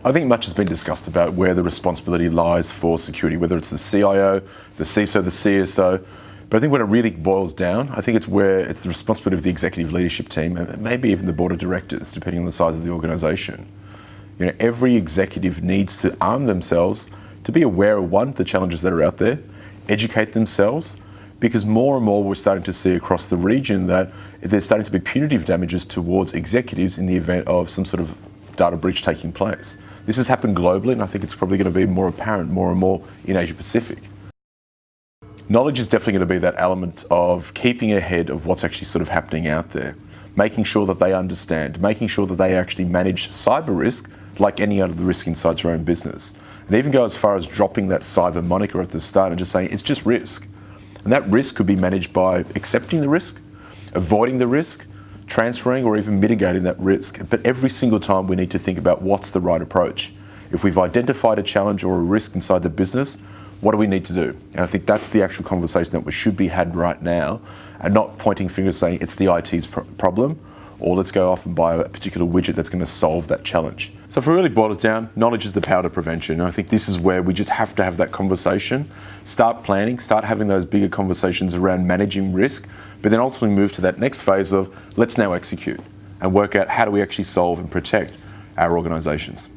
I think much has been discussed about where the responsibility lies for security, whether it's the CIO, the CISO, the CSO. But I think when it really boils down, I think it's where it's the responsibility of the executive leadership team and maybe even the board of directors, depending on the size of the organisation. You know, every executive needs to arm themselves to be aware of, one, the challenges that are out there, educate themselves, because more and more we're starting to see across the region that there's starting to be punitive damages towards executives in the event of some sort of data breach taking place. This has happened globally, and I think it's probably going to be more apparent more and more in Asia Pacific. Knowledge is definitely going to be that element of keeping ahead of what's actually sort of happening out there, making sure that they understand, making sure that they actually manage cyber risk like any other risk inside your own business. And even go as far as dropping that cyber moniker at the start and just saying it's just risk. And that risk could be managed by accepting the risk, avoiding the risk, transferring or even mitigating that risk. But every single time we need to think about what's the right approach. If we've identified a challenge or a risk inside the business, what do we need to do? And I think that's the actual conversation that should be had right now, and not pointing fingers saying it's the IT's problem, or let's go off and buy a particular widget that's going to solve that challenge. So if we really boil it down, knowledge is the power to prevention. And I think this is where we just have to have that conversation, start planning, start having those bigger conversations around managing risk, but then ultimately move to that next phase of let's now execute and work out how do we actually solve and protect our organisations.